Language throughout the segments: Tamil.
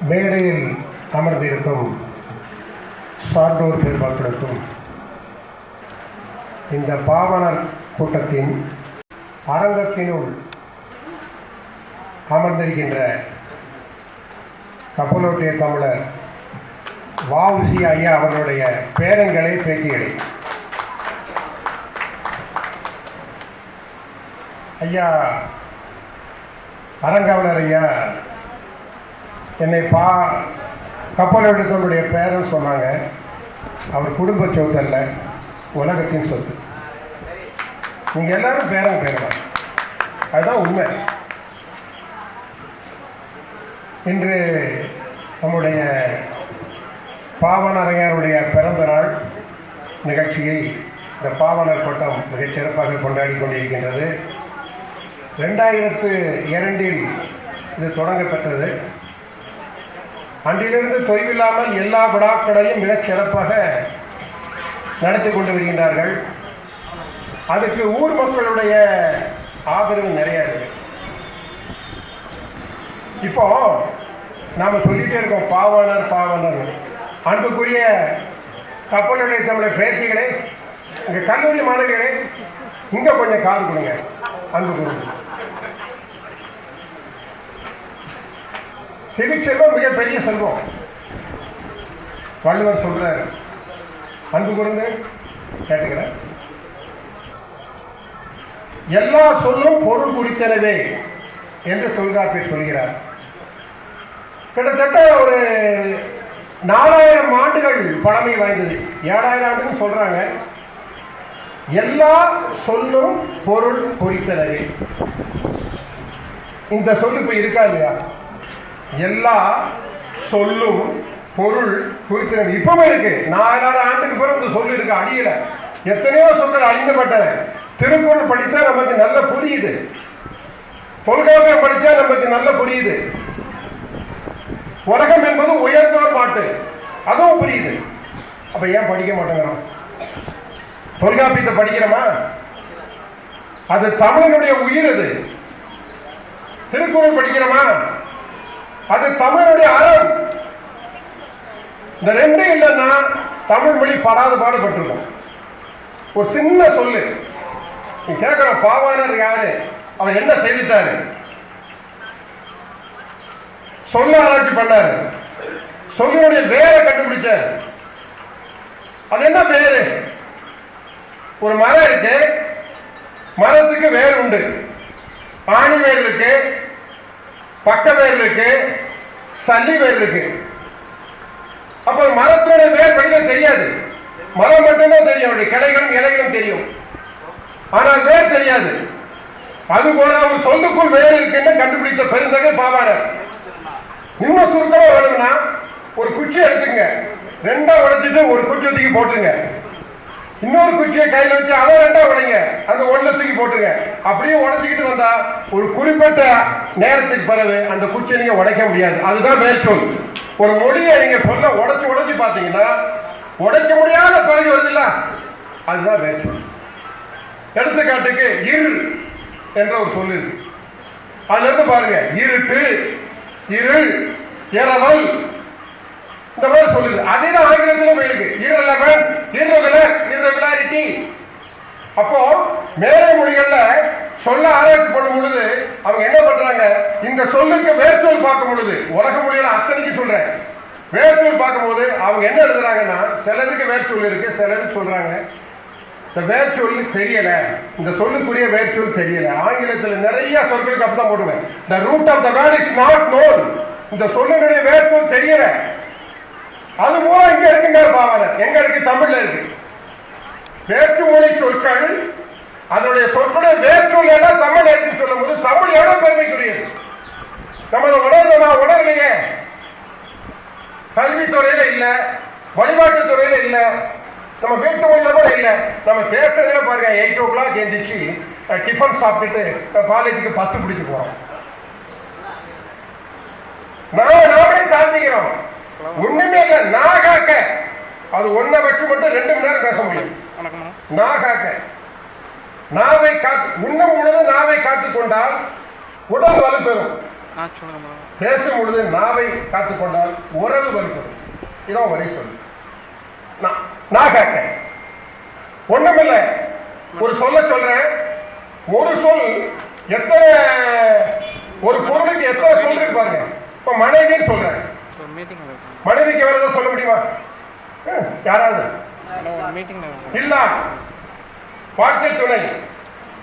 மேடையில் அமர்ந்திருக்கும் சான்றோர் பெருமக்களுக்கும் இந்த பாவனர் கூட்டத்தின் அரங்கத்தினுள் அமர்ந்திருக்கின்ற கப்பலோட்டிய தமிழர் வ.உ.சி. ஐயா அவர்களுடைய பேரன்களை பேத்திகளை, ஐயா அரங்காவலர் ஐயா என்னை கப்பலோட்டிய தமிழுடைய பேரன் சொன்னாங்க. அவர் குடும்ப சொத்து அல்ல, உலகத்தின் சொத்து. நீங்கள் எல்லாரும் பேரன் பேரலாம், அதுதான் உண்மை. இன்று நம்முடைய பாவனர் ஐயாருடைய பிறந்த நாள் நிகழ்ச்சியை இந்த பாவனர் கூட்டம் மிகச் சிறப்பாக கொண்டாடி கொண்டிருக்கின்றது. 2002 இது தொடங்கப்பட்டது. அன்றிலிருந்து தொய்வில்லாமல் எல்லா விழாக்களையும் மிகச் சிறப்பாக நடத்தி கொண்டு வருகின்றார்கள். அதுக்கு ஊர் மக்களுடைய ஆதரவு நிறையா இருக்குது. இப்போ நாம் சொல்லிகிட்டே இருக்கோம் பாவனர் பாவனர். அன்புக்குரிய கப்பலுடைய தமிழர் பேத்திகளே, இங்கே கல்லூரி மாணவிகளே, இங்கே கொஞ்சம் காது கொடுங்க. அன்புக்குரிய சிவிச்செல்வம் மிகப்பெரிய செல்வம். வள்ளுவர் சொல்றார், அன்பு கூர்ந்து கேட்டுக்கிறேன், எல்லா சொல்லும் பொருள் குறித்தனவே என்று தொல்காப்பியர் சொல்கிறார். கிட்டத்தட்ட ஒரு 4000 ஆண்டுகள் பழமை வாய்ந்தது. 7000 ஆண்டுன்னு சொல்றாங்க. எல்லா சொல்லும் பொருள் குறித்தனவே. இந்த சொல்லு இப்ப இருக்கா இல்லையா? எல்லா சொல்லும் பொருள் குறித்தனவே இப்பவே இருக்கு. 4000 ஆண்டுக்கு பிறகு இந்த சொல்லு இருக்கு, அழியல. எத்தனையோ சொற்கள் அழிந்தப்பட்டன. திருக்குறள் படித்தா நமக்கு நல்ல புரியுது, தொல்காப்பியம் படித்தா நமக்கு நல்ல புரியுது. உலகம் என்பது உயர்ந்தோர் பாட்டு, அதுவும் புரியுது. அப்ப ஏன் படிக்க மாட்டேங்கிறோம்? தொல்காப்பியத்தை படிக்கிறோமா? அது தமிழனுடைய உயிர். அது திருக்குறள் படிக்கிறோமா? அது தமிழனுடைய அறம். இந்த ரெண்டும் இல்லைன்னா தமிழ் மொழி பாடுபட்டிருக்கும். ஒரு சின்ன சொல்லு நீ கேட்கிற, பாவாணர் யாரு, அவர் என்ன செய்துட்டாரு, சொல்ல ஆராய்ச்சி பண்ணாரு, சொல்லுடைய வேரை கண்டுபிடிச்சார். அது என்ன வேறு? ஒரு மரம் இருக்கு, மரத்துக்கு வேர் உண்டு. ஆணி வேர் இருக்கு, பக்க வேர் இருக்கு, சல்லி வேர் இருக்கு. அப்ப மரத்தினுடைய வேர் படிக்க தெரியாது, மரம் மட்டும்தான் தெரியும், அவருடைய கிளைகளும் இலைகளும் தெரியும், ஆனால் வேர் தெரியாது. அதுபோல ஒரு சொல்லுக்குள் வேறு இருக்குன்னு கண்டுபிடித்த பெருந்தகை பாவாணர். இன்னும் சுருக்கமா வேணும்னா ஒரு குச்சி எடுத்துங்க, 2ஆ உடைச்சிட்டு ஒரு குச்சி தூக்கி போட்டுருங்க. இன்னொரு குச்சியை கையில் வச்சு அதை 2ஆ உடைங்க, அந்த 1 தூக்கி போட்டுருங்க. அப்படியே உடைச்சிக்கிட்டு வந்தா ஒரு குறிப்பிட்ட நேரத்துக்கு பிறகு அந்த குச்சியை நீங்க உடைக்க முடியாது. அதுதான் வேர்ச்சொல். ஒரு மொழியை நீங்க சொல்ல உடைச்சு பார்த்தீங்கன்னா உடைக்க முடியாத பகுதி வருதுல்ல, அதுதான் வேர்ச்சொல். எடுத்துக்காட்டுக்கு இரு என்ற ஒரு சொல்லு இருக்கு. அதுல இருந்து பாருங்க, இருட்டு, இருள், இரவல், இந்த மாதிரி சொல்லுது. அதே தான் ஆங்கிலத்திலும் இருக்கு, irregularity. அப்போ மேலை மொழிகள்ல சொல்ல ஆராய்ச்சி பண்ணும் பொழுது அவங்க என்ன பண்றாங்க, இந்த சொல்லுக்கு வேர்ச்சொல் பார்க்கும் பொழுது, உலக மொழியில அத்தனைக்கு சொல்றேன், வேர்ச்சொல் பார்க்கும்போது அவங்க என்ன எழுதுறாங்கன்னா, சிலதுக்கு வேர்ச்சொல் இருக்கு, சிலருக்கு சொல்றாங்க இந்த வேர்ச்சொல் தெரியல, இந்த சொல்லுக்குரிய வேர்ச்சொல் தெரியல. ஆங்கிலத்தில் நிறைய சொற்களுக்கு அப்பதான் போடுவேன், the root of the word is not known. இந்த சொல்லுடைய வேர்ச்சொல் தெரியல. அது மூலம் இங்க இருக்குங்க பாவனர், எங்க இருக்கு? தமிழ்ல இருக்கு. வேற்று மொழி சொற்கள் அதனுடைய சொற்களுடைய வேர்ச்சொல் எல்லாம் தமிழ் இருக்கு சொல்லும் போது தமிழ் எவ்வளவு பெருமைக்குரியது. நமது உணர்லையே, கல்வித்துறையில இல்ல, வழிபாட்டு துறையில இல்ல, நம்ம வீட்டு மொழியில கூட இல்லை. நம்ம பேசுறதுல பாருங்க, 8 o'clock எழுந்திரிச்சு டிஃபன் சாப்பிட்டுட்டு காலேஜுக்கு பஸ் பிடிச்சு போறோம். நாமளே தாழ்த்திக்கிறோம். ஒண்ணுமே இல்லை, நாகாக்க அது ஒன்றை வச்சு மட்டும் 2 மணி நேரம் பேச முடியும். நாகாக்க நாவை காத்து உண்ணும் பொழுது நாவை காத்துக் கொண்டால் உடல் வலுப்பெறும். பேசும் பொழுது நாவை காத்துக்கொண்டால் உறவு வலுப்படும். இதான் ஒரே சொல். நான் கேட்கிறேன், ஒண்ணுமில்லை, ஒரு சொல்ல சொல்றேன். ஒரு சொல் எத்தனை, ஒரு பொருளுக்கு எத்தனை சொல் இருக்கு பாருங்க. இப்ப மனைவின்னு சொல்றேன், மனைவிக்கு வேற ஏதாவது சொல்ல முடியுமா? யாராவது இல்ல. வாழ்க்கை துணை,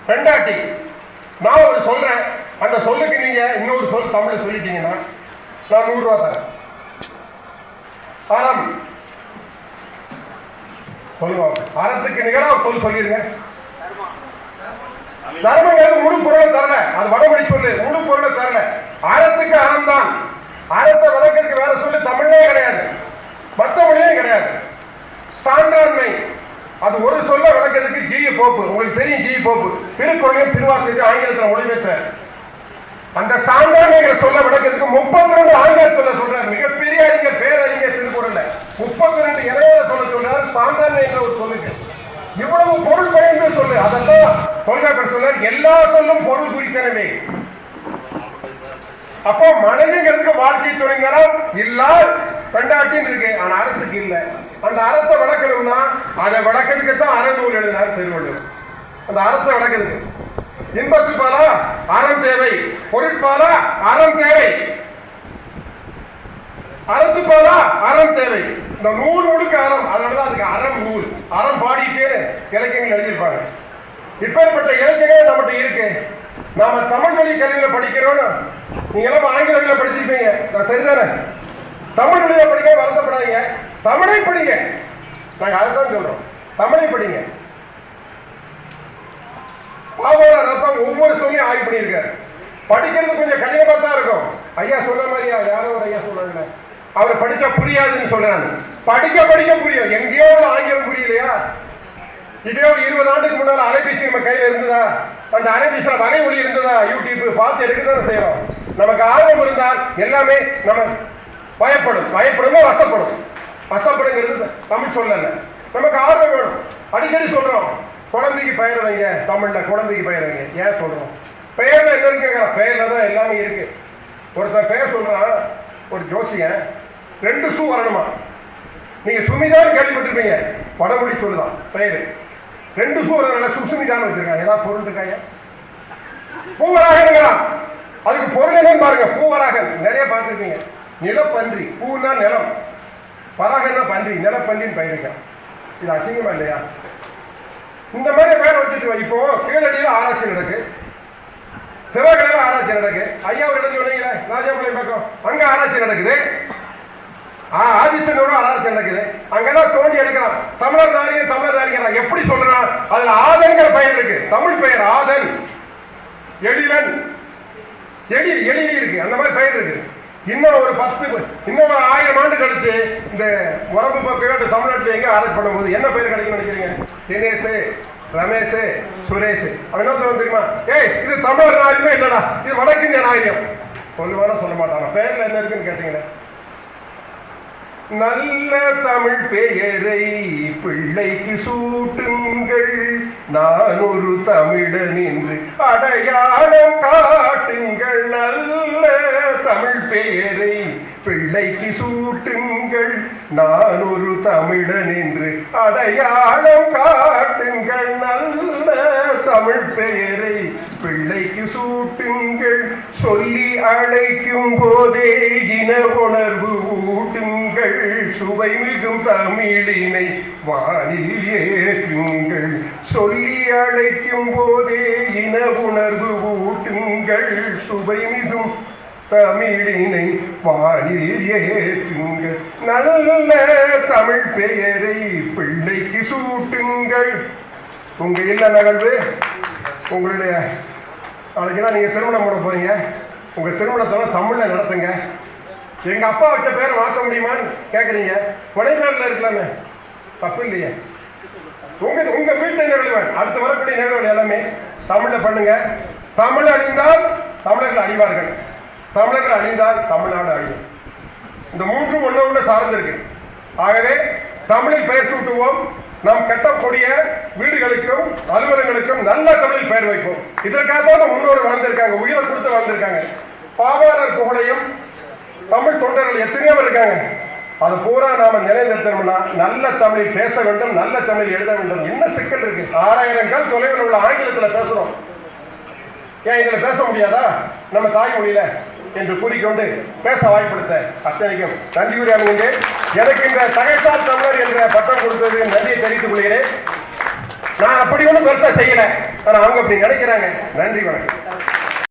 பெண்டாட்டி, நான் ஒரு சொல்றேன். அந்த சொல்லுக்கு நீங்க இன்னொரு சொல் தமிழ் சொல்லிட்டீங்கன்னா நான் 100 ரூபா தரேன். அறம் சொல்லுவாங்க. அறத்துக்கு நிகராக சொல் சொல்லிருங்க. தர்மங்கிறது முழு பொருளை தரல, அது வடமொழி சொல்லு, முழு பொருளை தரல. அறத்துக்கு அறம் தான். அறத்தை வழக்கத்துக்கு வேற சொல்லி தமிழே கிடையாது, மற்ற மொழியும் கிடையாது. சான்றாண்மை, அது ஒரு சொல்ல விளக்கிறதுக்கு ஜி போப்பு, உங்களுக்கு தெரியும். ஜி போப்பு திருக்குறளையும் திருவாசகத்தையும் ஆங்கிலத்தில் மொழிபெற்ற அந்த சான்றாண்மைங்கிற சொல்ல விளக்கிறதுக்கு 32 ஆங்கில சொல்ல சொல்றாரு. மிகப்பெரிய அறிஞர், பேரறிஞர் திருக்குறள்ல 32 இணைய சொல்ல சொல்றாரு. சான்றாண்மை என்ற ஒரு சொல்லுக்கு இவ்வளவு பொருள் பயந்து சொல்லு. அதான் தொல்காப்பியர் சொல்ல, எல்லா சொல்லும் பொருள் குறித்தனவே. அப்போ மனைவிங்கிறதுக்கு வாழ்க்கை துணைங்களாம் இல்ல, பெண்டாட்டின்னு இருக்கு. ஆனா அறத்துக்கு இல்லை. அந்த அறத்தை விளக்கணும்னா அதை விளக்கிறதுக்கு தான் அறநூல் எழுதினார் திருவள்ளுவர். அந்த அறத்தை விளக்கிறதுக்கு இன்பத்துப்பாலா அறம் தேவை, பொருட்பாலா அறம் தேவை, அறத்துப்பாலா அறம் தேவை. இந்த நூல் முழுக்க அறம். அதனாலதான் அதுக்கு அறம் நூல். அறம் பாடிட்டே இலக்கியங்கள் எழுதியிருப்பாங்க. இப்பேற்பட்ட இலக்கியங்கள் நம்மகிட்ட இருக்கு. நாம தமிழ் வழி கல்வியில படிக்கிறோம். நீங்க எல்லாம் ஆங்கில வழியில படிச்சிருப்பீங்க, சரிதானே? தமிழ் வழியில படிக்க வருத்தப்படாதீங்க, தமிழை படிங்க. நாங்க அதுதான் சொல்றோம், தமிழை படிங்க. பாவோட ரத்தம் ஒவ்வொரு சொல்லியும் ஆய்வு பண்ணியிருக்காரு. படிக்கிறது கொஞ்சம் கடினமா தான் இருக்கும். ஐயா சொல்ற மாதிரியா, யாரோ ஒரு ஐயா சொல்றாங்க, அவரை படிச்சா புரியாதுன்னு சொல்றாங்க. படிக்க படிக்க புரியும். எங்கேயோ ஆங்கிலம் புரியலையா? இதே ஒரு 20 ஆண்டுக்கு முன்னால அலைபேசி நம்ம கையில இருந்ததா? அந்த அலைபேசியில வலை ஒளி இருந்ததா? யூடியூப் பார்த்து எடுக்கதான் செய்யறோம். நமக்கு ஆர்வம் இருந்தால் எல்லாமே நம்ம பயப்படுமோ வசப்படும். வசப்படுங்கிறது தமிழ் சொல்லல, நமக்கு ஆர்வம் வேணும். அடிக்கடி சொல்றோம், குழந்தைக்கு பெயர் வைங்க. தமிழ்ல குழந்தைக்கு பெயர் வைங்க. ஏன் சொல்றோம்? பெயர்ல என்ன இருக்குங்கிற, பெயர்ல தான் எல்லாமே இருக்கு. ஒருத்தர் பெயர் சொல்றான், ஒரு ஜோசியன், 2 ஷூ வரணுமா? நீங்க சுமிதான் கேள்விப்பட்டிருப்பீங்க, வடமொழி சொல்லுதான் பெயரு. 2 ஷூ வரதுனால சுசுமிதான் வச்சிருக்காங்க. ஏதாவது பொருள் இருக்காங்க? பூவராகன், அதுக்கு பொருள் என்னன்னு பாருங்க. பூவராகன் நிறைய பார்த்துருப்பீங்க. நிலப்பன்றி, பூனா நிலம், பராகன்னா பன்றி, நிலப்பன்றின்னு பெயர் வைக்கலாம். இது அசிங்கமா இல்லையா? இந்த மாதிரி பேர் வச்சுட்டு இப்போ கீழடியில் ஆராய்ச்சி நடக்கு, சிவகலையில் ஆராய்ச்சி நடக்கு. ஐயா ஒரு இடத்துல சொன்னீங்களே, ராஜாபாளையம் பக்கம், அங்க ஆராய்ச்சி நடக்குது. ஆதிச்சனோட ஆராய்ச்சி நடக்குது. அங்கெல்லாம் தோண்டி எடுக்கிறான். தமிழர் நாரியம் எப்படி சொல்றான்? அதுல ஆதன்கிற பெயர் இருக்கு, தமிழ் பெயர் ஆதன். எழிலன், எழிலி இருக்கு, அந்த மாதிரி பெயர் இருக்கு. இன்னும் ஒரு 1000 ஆண்டு கழிச்சு இந்த உறவு பக்கம் தமிழ்நாட்டில் எங்க ஆராய்ச்சி பண்ணும்போது என்ன பெயர் கிடைக்கும் நினைக்கிறீங்க? தினேஷ், ரமேஷ், சுரேஷ். அவன் என்ன சொல்ல தெரியுமா? ஏய், இது தமிழர் நாரியமே இல்லடா, இது வடக்கிந்திய நாரியம். சொல்லுவானா சொல்ல மாட்டானா? பெயர்ல என்ன இருக்குன்னு கேட்டீங்களே. நல்ல தமிழ் பெயரை பிள்ளைக்கு சூட்டுங்கள், நான் ஒரு தமிழன் என்று அடையாளம் காட்டுங்கள். நல்ல தமிழ் பெயரை பிள்ளைக்கு சூட்டுங்கள், நான் ஒரு தமிழன் என்று அடையாளம் காட்டுங்கள். நல்ல தமிழ் பெயரை பிள்ளைக்கு சூட்டுங்கள், சொல்லி அழைக்கும் போதே இன உணர்வு ஊட்டுங்கள். சுவை மிகும் தமிழினை வானில் ஏற்றுங்கள், சொல்லி அழைக்கும் போதே இன உணர்வு ஊட்டுங்கள். சுவை மிகும் தமிழினை வானில் ஏற்றுங்கள். நல்ல தமிழ் பெயரை பிள்ளைக்கு சூட்டுங்கள். உங்க இல்ல நிகழ்வு, உங்களுடைய நாளைக்குன்னா நீங்க திருமணம் பண்ண போறீங்க, உங்க திருமணத்தை தமிழ்ல நடத்துங்க. எங்க அப்பா வச்ச பேரை மாற்ற முடியுமான்னு கேட்குறீங்க, புனைப்பேரில் இருக்கலாமே, தப்பு இல்லையே. உங்க வீட்டு நிகழ்வுகள், அடுத்து வரக்கூடிய நிகழ்வுகள் எல்லாமே தமிழ்ல பண்ணுங்க. தமிழ் அழிந்தால் தமிழர்கள் அழிவார்கள், தமிழர்கள் அழிந்தால் தமிழ்நாடு அழியும். இந்த 3 ஒண்ணு சார்ந்திருக்கு. ஆகவே தமிழில் பெயர் சூட்டுவோம். நாம் கட்டக்கூடிய வீடுகளுக்கும் அலுவலகங்களுக்கும் நல்ல தமிழில் பெயர் வைப்போம். இதற்காக தான் முன்னோர் வாழ்ந்திருக்காங்க, உயிரை கொடுத்து வாழ்ந்திருக்காங்க. பாவாளர் புகழையும் தமிழ் தொண்டர்கள் எத்தனையோ இருக்காங்க. அது பூரா நாம நிலைநிறுத்தணும்னா நல்ல தமிழில் பேச வேண்டும், நல்ல தமிழில் எழுத வேண்டும். என்ன சிக்கல் இருக்கு? 6000 கால் தொலைவில் உள்ள ஆங்கிலத்தில் பேசுறோம், ஏன் இதுல பேச முடியாதா நம்ம தாய்மொழியில என்று கூறிக்கொண்டு பேச வாய்ப்படுத்த அத்தனைக்கும் நன்றி கூறி அமைகின்றேன். எனக்கு இந்த தகைசால் தமிழர் என்ற பட்டம் கொடுத்தது நன்றியை தெரிவித்துக் கொள்கிறேன். நான் அப்படி ஒன்றும் பெருசா செய்யல, ஆனா அவங்க அப்படி நினைக்கிறாங்க. நன்றி, வணக்கம்.